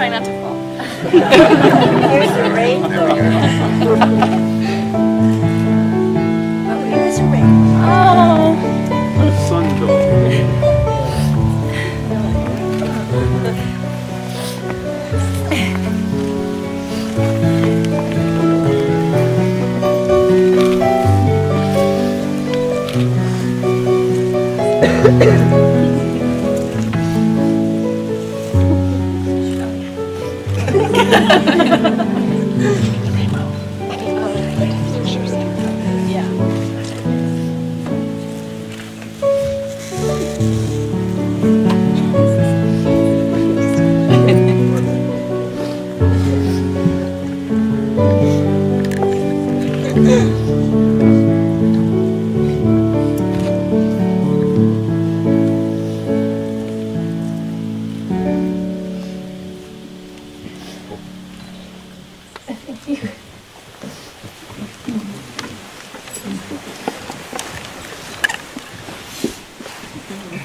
try not to fall. Here's the rainbow. Oh, here's a rainbow. Oh. A sundoll.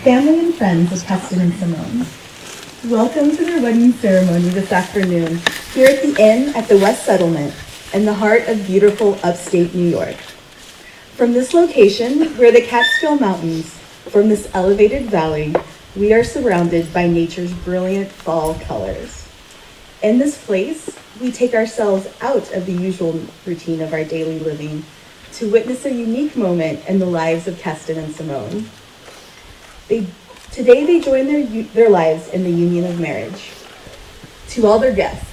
Family and friends of Keston and Simone, welcome to their wedding ceremony this afternoon here at the Inn at the West Settlement in the heart of beautiful upstate New York. From this location, where the Catskill Mountains form this elevated valley, we are surrounded by nature's brilliant fall colors. In this place, we take ourselves out of the usual routine of our daily living to witness a unique moment in the lives of Keston and Simone. Today they join their lives in the union of marriage. To all their guests,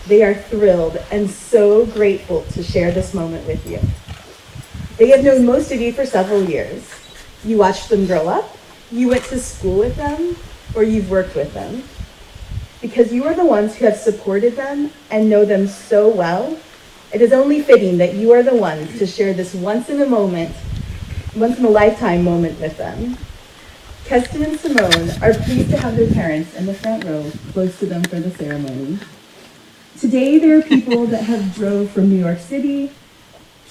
they are thrilled and so grateful to share this moment with you. They have known most of you for several years. You watched them grow up, you went to school with them, or you've worked with them. Because you are the ones who have supported them and know them so well, it is only fitting that you are the ones to share this once in a lifetime moment with them. Keston and Simone are pleased to have their parents in the front row close to them for the ceremony. Today, there are people that have drove from New York City,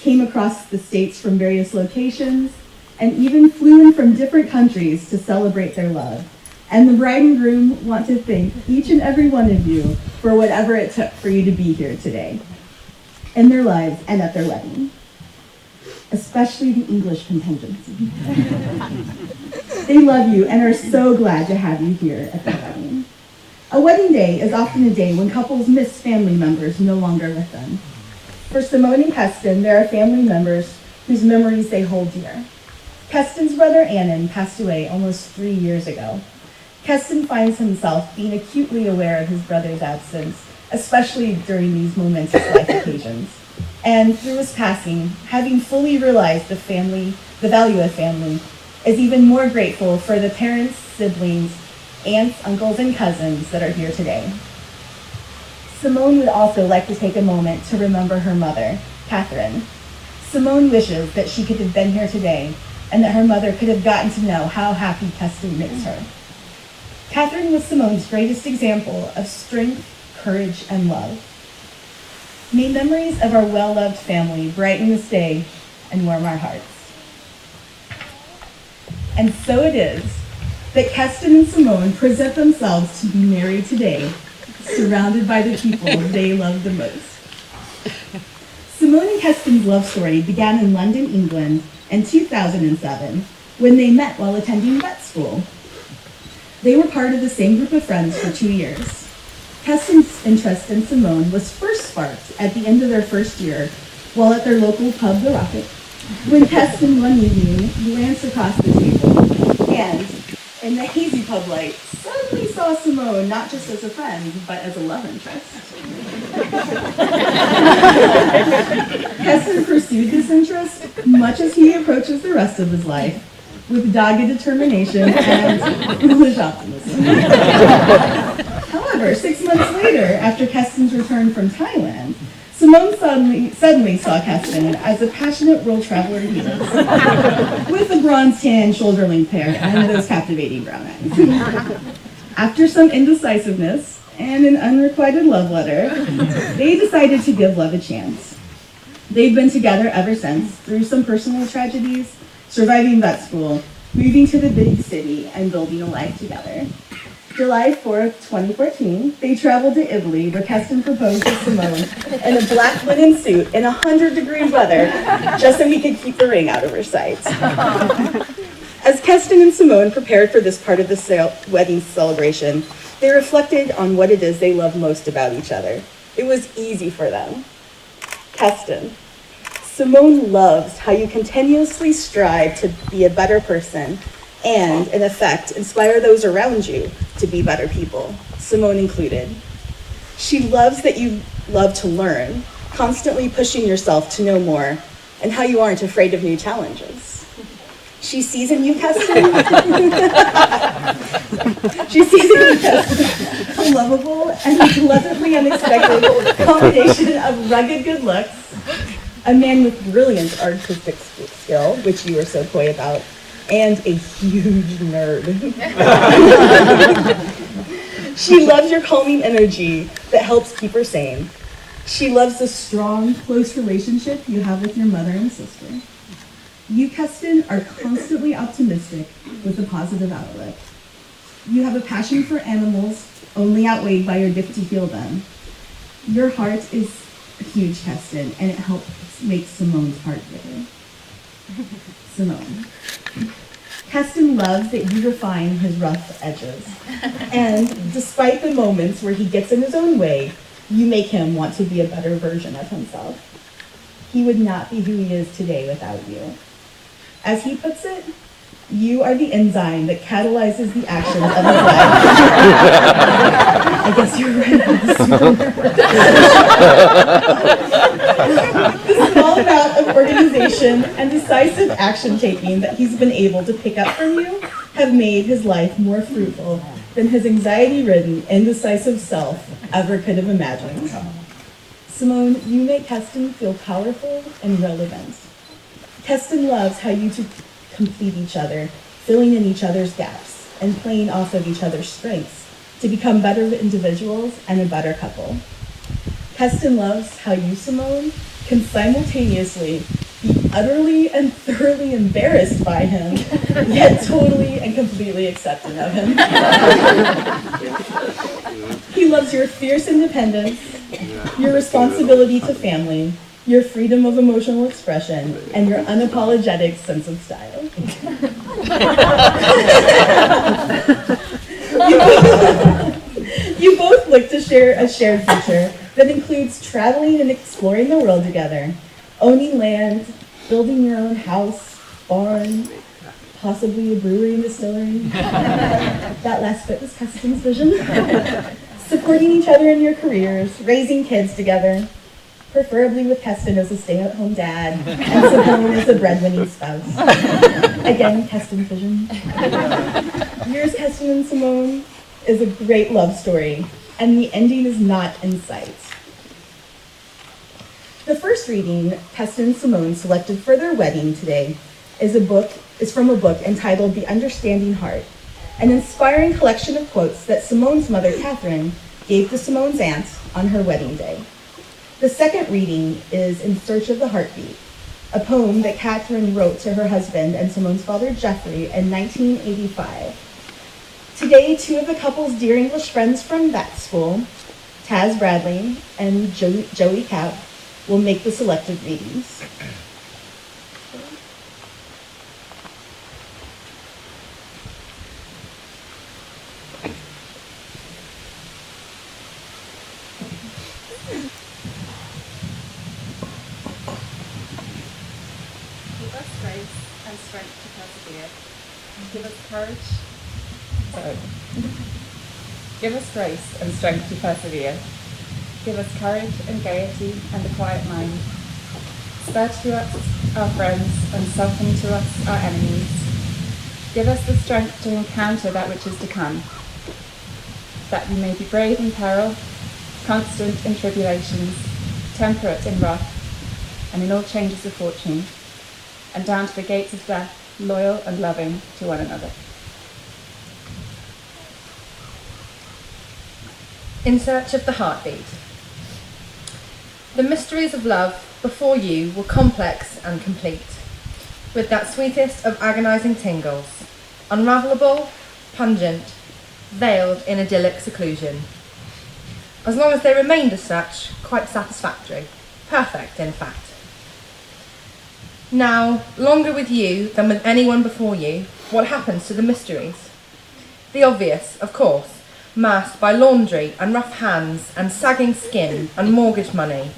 came across the states from various locations, and even flew in from different countries to celebrate their love. And the bride and groom want to thank each and every one of you for whatever it took for you to be here today, in their lives and at their wedding, especially the English contingency. They love you and are so glad to have you here at the wedding. A wedding day is often a day when couples miss family members no longer with them. For Simone and Keston, there are family members whose memories they hold dear. Keston's brother Annan passed away almost 3 years ago. Keston finds himself being acutely aware of his brother's absence, especially during these momentous life occasions. And through his passing, having fully realized the value of family, is even more grateful for the parents, siblings, aunts, uncles, and cousins that are here today. Simone would also like to take a moment to remember her mother, Catherine. Simone wishes that she could have been here today and that her mother could have gotten to know how happy Keston makes her. Catherine was Simone's greatest example of strength, courage, and love. May memories of our well-loved family brighten this day and warm our hearts. And so it is that Keston and Simone present themselves to be married today, surrounded by the people they love the most. Simone and Keston's love story began in London, England in 2007, when they met while attending vet school. They were part of the same group of friends for 2 years. Keston's interest in Simone was first sparked at the end of their first year while at their local pub, The Rocket, when Keston one evening glanced across the table and, in the hazy pub light, suddenly saw Simone not just as a friend, but as a love interest. Keston pursued this interest, much as he approaches the rest of his life, with dogged determination and foolish optimism. However, 6 months later, after Keston's return from Thailand, Simone suddenly saw Keston as a passionate world traveler he is, with a bronze tan, shoulder-length hair and those captivating brown eyes. After some indecisiveness and an unrequited love letter, they decided to give love a chance. They've been together ever since, through some personal tragedies, surviving vet school, moving to the big city, and building a life together. July 4th, 2014, they traveled to Italy where Keston proposed to Simone in a black linen suit in 100-degree weather just so he could keep the ring out of her sight. As Keston and Simone prepared for this part of the wedding celebration, they reflected on what it is they love most about each other. It was easy for them. Keston, Simone loves how you continuously strive to be a better person and, in effect, inspire those around you to be better people, Simone included. She loves that you love to learn, constantly pushing yourself to know more, and how you aren't afraid of new challenges. She sees in you, Keston, a lovable and pleasantly unexpected combination of rugged good looks, a man with brilliant artistic skill, which you are so coy about, and a huge nerd. She loves your calming energy that helps keep her sane. She loves the strong, close relationship you have with your mother and sister. You, Keston, are constantly optimistic with a positive outlook. You have a passion for animals, only outweighed by your gift to heal them. Your heart is huge, Keston, and it helps make Simone's heart bigger. Simone. Keston loves that you refine his rough edges. And despite the moments where he gets in his own way, you make him want to be a better version of himself. He would not be who he is today without you. As he puts it, you are the enzyme that catalyzes the actions of his life. I guess you're right. The small amount of organization and decisive action taking that he's been able to pick up from you have made his life more fruitful than his anxiety-ridden, indecisive self ever could have imagined. Simone, you make Keston feel powerful and relevant. Keston loves how you two complete each other, filling in each other's gaps, and playing off of each other's strengths to become better individuals and a better couple. Keston loves how you, Simone, can simultaneously be utterly and thoroughly embarrassed by him, yet totally and completely accepting of him. He loves your fierce independence, your responsibility to family, your freedom of emotional expression, and your unapologetic sense of style. You both look to share a shared future that includes traveling and exploring the world together, owning land, building your own house, barn, possibly a brewery and distillery. That last bit was Keston's vision. Supporting each other in your careers, raising kids together, preferably with Keston as a stay-at-home dad and Simone as a breadwinning spouse. Again, Keston's vision. Yours, Keston and Simone, is a great love story, and the ending is not in sight. The first reading Keston and Simone selected for their wedding today is from a book entitled The Understanding Heart, an inspiring collection of quotes that Simone's mother, Catherine, gave to Simone's aunt on her wedding day. The second reading is In Search of the Heartbeat, a poem that Catherine wrote to her husband and Simone's father, Jeffrey, in 1985. Today, two of the couple's dear English friends from that school, Taz Bradley and Joey Cap, will make the selected readings. Give us grace and strength to persevere. Give us courage. Give us grace and strength to persevere. Give us courage and gaiety and a quiet mind. Spare to us our friends and soften to us our enemies. Give us the strength to encounter that which is to come, that we may be brave in peril, constant in tribulations, temperate in wrath, and in all changes of fortune, and down to the gates of death, loyal and loving to one another. In Search of the Heartbeat. The mysteries of love before you were complex and complete, with that sweetest of agonizing tingles, unravelable, pungent, veiled in idyllic seclusion. As long as they remained as such, quite satisfactory. Perfect, in fact. Now, longer with you than with anyone before you, what happens to the mysteries? The obvious, of course, masked by laundry and rough hands and sagging skin and mortgage money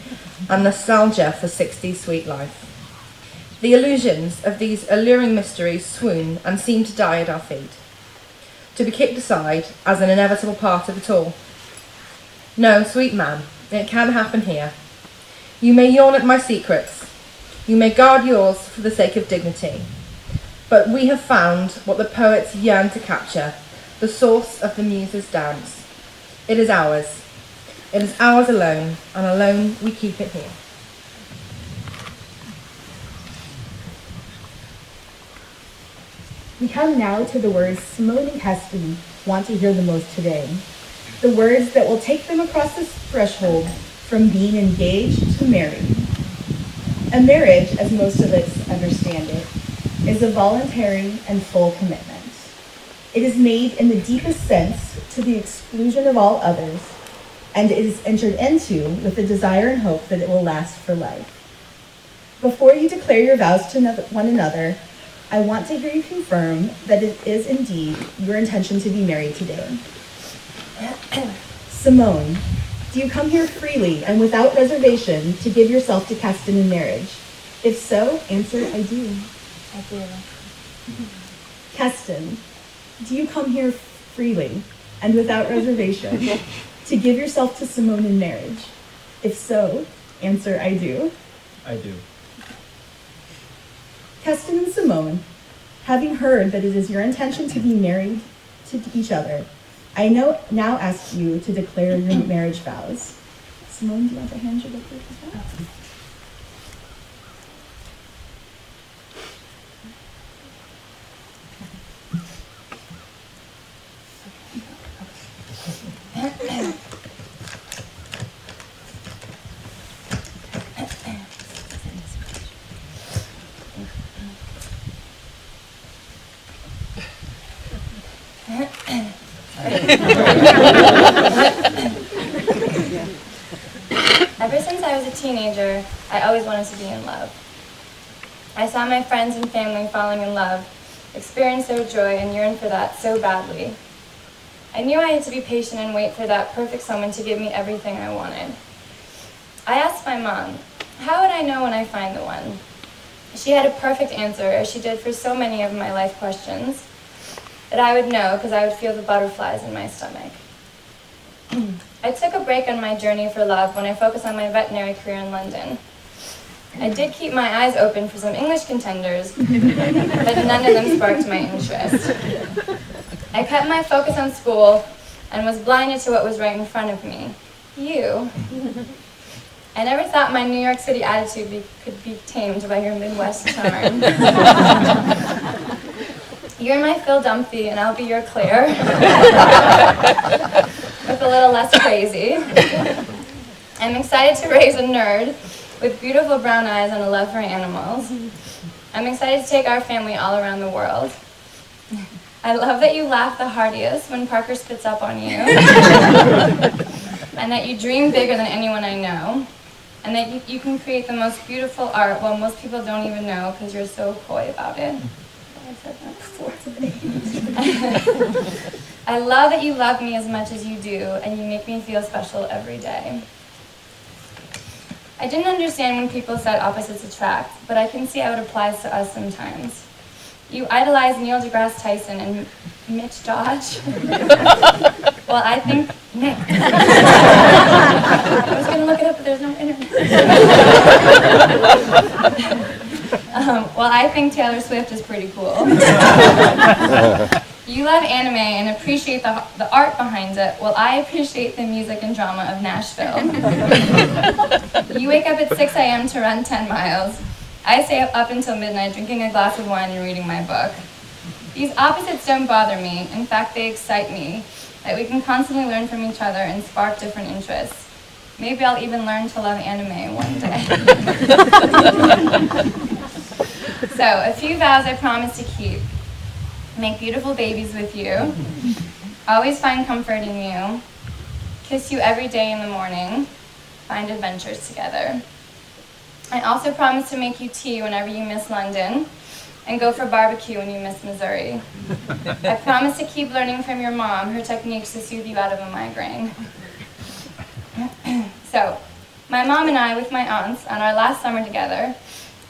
and nostalgia for 60s sweet life. The illusions of these alluring mysteries swoon and seem to die at our feet, to be kicked aside as an inevitable part of it all. No, sweet man, it can happen here. You may yawn at my secrets, you may guard yours for the sake of dignity, but we have found what the poets yearn to capture, the source of the muse's dance. It is ours. It is ours alone, and alone we keep it here. We come now to the words Simone and Keston want to hear the most today. The words that will take them across this threshold from being engaged to married. A marriage, as most of us understand it, is a voluntary and full commitment. It is made in the deepest sense to the exclusion of all others, and it is entered into with the desire and hope that it will last for life. Before you declare your vows to one another, I want to hear you confirm that it is indeed your intention to be married today. Simone, do you come here freely and without reservation to give yourself to Keston in marriage? If so, answer, I do. I do. Keston, do you come here freely and without reservation to give yourself to Simone in marriage? If so, answer, I do. I do. Keston and Simone, having heard that it is your intention to be married to each other, I now ask you to declare your marriage vows. Simone, do you want to hand your book as well? Ever since I was a teenager, I always wanted to be in love. I saw my friends and family falling in love, experienced their joy, and yearned for that so badly. I knew I had to be patient and wait for that perfect someone to give me everything I wanted. I asked my mom, how would I know when I find the one? She had a perfect answer, as she did for so many of my life questions, that I would know because I would feel the butterflies in my stomach. I took a break on my journey for love when I focused on my veterinary career in London. I did keep my eyes open for some English contenders, but none of them sparked my interest. I kept my focus on school and was blinded to what was right in front of me. You. I never thought my New York City attitude could be tamed by your Midwest charm. You're my Phil Dunphy, and I'll be your Claire. With a little less crazy. I'm excited to raise a nerd with beautiful brown eyes and a love for animals. I'm excited to take our family all around the world. I love that you laugh the heartiest when Parker spits up on you. And that you dream bigger than anyone I know. And that you can create the most beautiful art while most people don't even know because you're so coy about it. I said that before. I love that you love me as much as you do, and you make me feel special every day. I didn't understand when people said opposites attract, but I can see how it applies to us sometimes. You idolize Neil deGrasse Tyson and Mitch Dodge. Well, I think Nick. I was going to look it up, but there's no internet. Well, I think Taylor Swift is pretty cool. You love anime and appreciate the art behind it, while I appreciate the music and drama of Nashville. You wake up at 6 a.m. to run 10 miles. I stay up until midnight drinking a glass of wine and reading my book. These opposites don't bother me. In fact, they excite me, that we can constantly learn from each other and spark different interests. Maybe I'll even learn to love anime one day. So, a few vows I promise to keep. Make beautiful babies with you. always find comfort in you, kiss you every day in the morning, find adventures together. I also promise to make you tea whenever you miss London, and go for barbecue when you miss Missouri. I promise to keep learning from your mom her techniques to soothe you out of a migraine. So, my mom and I, with my aunts, on our last summer together,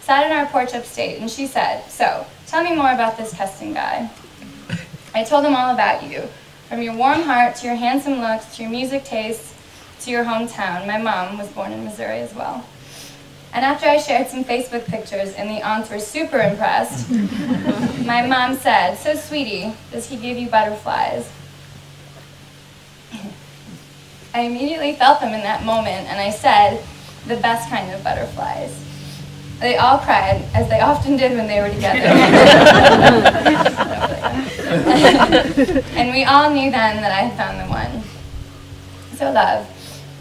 sat in our porch upstate, and she said, "So, tell me more about this Keston guy." I told him all about you, from your warm heart to your handsome looks to your music tastes to your hometown. My mom was born in Missouri as well. And after I shared some Facebook pictures and the aunts were super impressed, my mom said, "So sweetie, does he give you butterflies?" I immediately felt them in that moment, and I said, "The best kind of butterflies." They all cried, as they often did when they were together. And we all knew then that I had found the one. So love,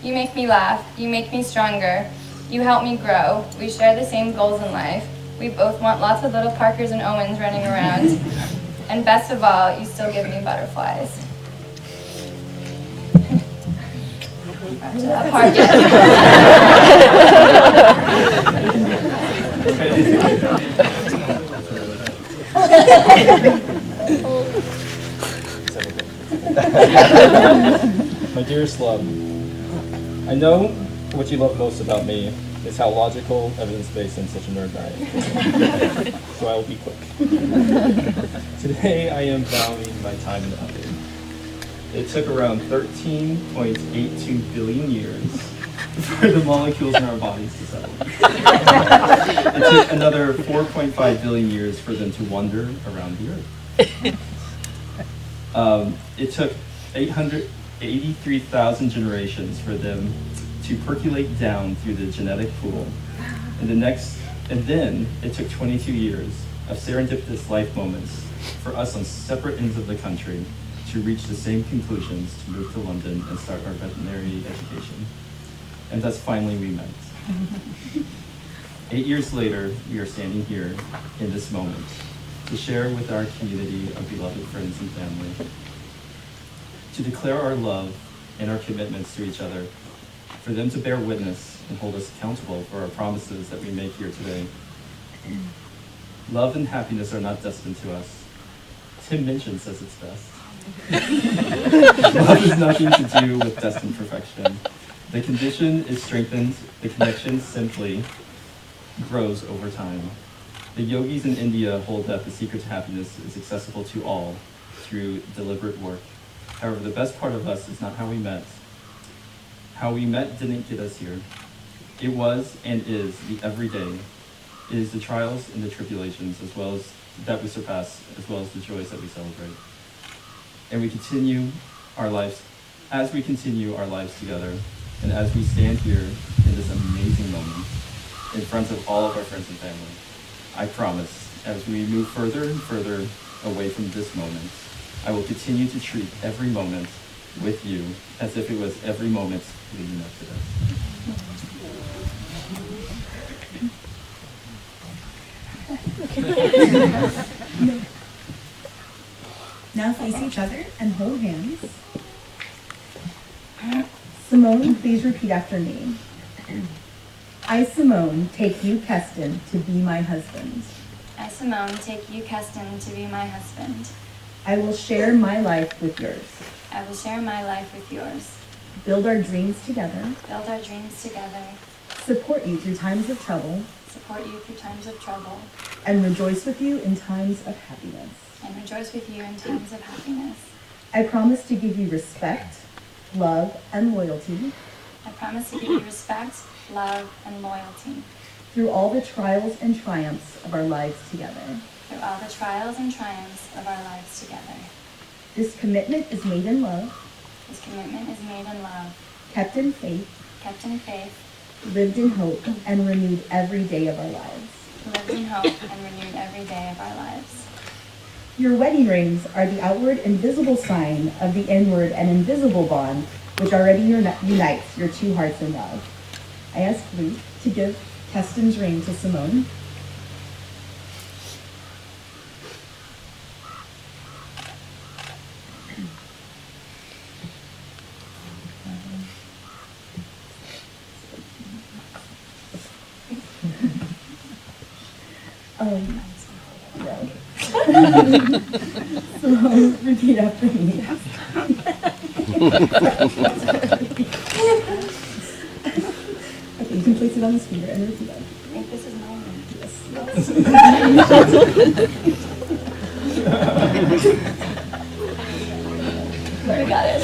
you make me laugh, you make me stronger, you help me grow, we share the same goals in life, we both want lots of little Parkers and Owens running around, and best of all, you still give me butterflies. To that part yet. My dearest love, I know what you love most about me is how logical, evidence-based, and such a nerd I am. So I will be quick. Today I am valuing my time and effort. It took around 13.82 billion years for the molecules in our bodies to settle. It took another 4.5 billion years for them to wander around the Earth. It took 883,000 generations for them to percolate down through the genetic pool. And then it took 22 years of serendipitous life moments for us on separate ends of the country to reach the same conclusions to move to London and start our veterinary education. And thus finally we met. 8 years later, we are standing here in this moment to share with our community of beloved friends and family, to declare our love and our commitments to each other, for them to bear witness and hold us accountable for our promises that we make here today. Love and happiness are not destined to us. Tim Minchin says it's best. Love has nothing to do with destined perfection. The condition is strengthened, the connection simply grows over time. The yogis in India hold that the secret to happiness is accessible to all through deliberate work. However, the best part of us is not how we met. How we met didn't get us here. It was and is the everyday. It is the trials and the tribulations as well as that we surpass, as well as the joys that we celebrate. And we continue our lives, as we continue our lives together, and as we stand here in this amazing moment, in front of all of our friends and family, I promise, as we move further and further away from this moment, I will continue to treat every moment with you as if it was every moment leading up to this. Now face each other and hold hands. Simone, please repeat after me. I, Simone, take you, Keston, to be my husband. I, Simone, take you, Keston, to be my husband. I will share my life with yours. I will share my life with yours. Build our dreams together. Build our dreams together. Support you through times of trouble. Support you through times of trouble. And rejoice with you in times of happiness. And rejoice with you in times of happiness. I promise to give you respect, love, and loyalty. I promise to give you respect, love, and loyalty. Through all the trials and triumphs of our lives together. Through all the trials and triumphs of our lives together. This commitment is made in love. This commitment is made in love. Kept in faith. Kept in faith. Lived in hope and renewed every day of our lives. Lived in hope and renewed every day of our lives. Your wedding rings are the outward and visible sign of the inward and invisible bond which already unites your two hearts in love. I ask Luke to give Keston's ring to Simone. No. So repeat after me. Okay, you can place it on the speaker and repeat after me. I think this is mine. We got it.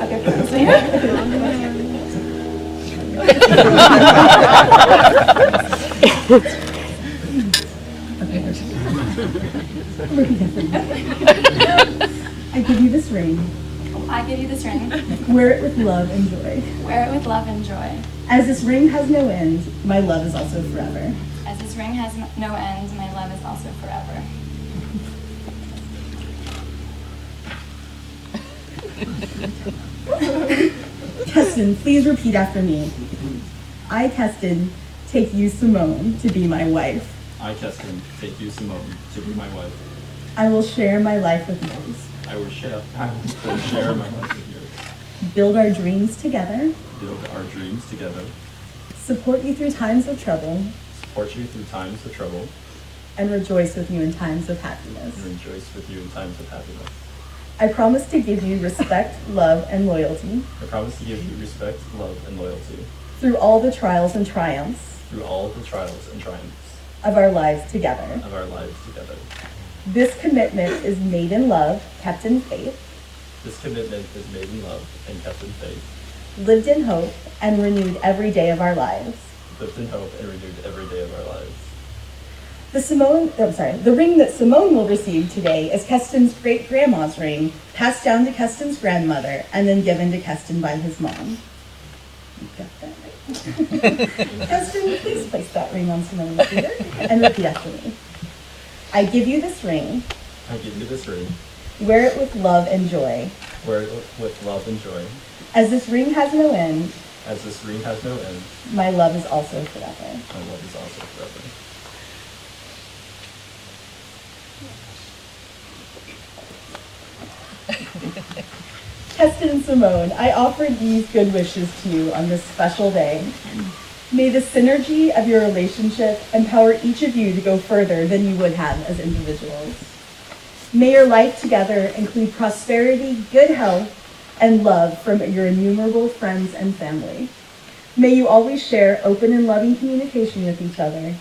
Okay, promise me. I give you this ring. I give you this ring. Wear it with love and joy. Wear it with love and joy. As this ring has no end, my love is also forever. As this ring has no end, my love is also forever. Keston, please repeat after me. I, Keston, take you, Simone, to be my wife. I, Keston, take you, Simone, to be my wife. I will share my life with yours. I will share my life with yours. Build our dreams together. Build our dreams together. Support you through times of trouble. Support you through times of trouble. And rejoice with you in times of happiness. And rejoice with you in times of happiness. I promise to give you respect, love, and loyalty. I promise to give you respect, love, and loyalty. Through all the trials and triumphs. Through all the trials and triumphs. Of our lives together. Of our lives together. This commitment is made in love, kept in faith. This commitment is made in love and kept in faith. Lived in hope and renewed every day of our lives. Lived in hope and renewed every day of our lives. The ring that Simone will receive today is Keston's great-grandma's ring, passed down to Keston's grandmother, and then given to Keston by his mom. You got that right. Keston, please place that ring on Simone's finger and repeat after me. I give you this ring. I give you this ring. Wear it with love and joy. Wear it with love and joy. As this ring has no end. As this ring has no end. My love is also forever. My love is also forever. Keston and Simone, I offer these good wishes to you on this special day. May the synergy of your relationship empower each of you to go further than you would have as individuals. May your life together include prosperity, good health, and love from your innumerable friends and family. May you always share open and loving communication with each other.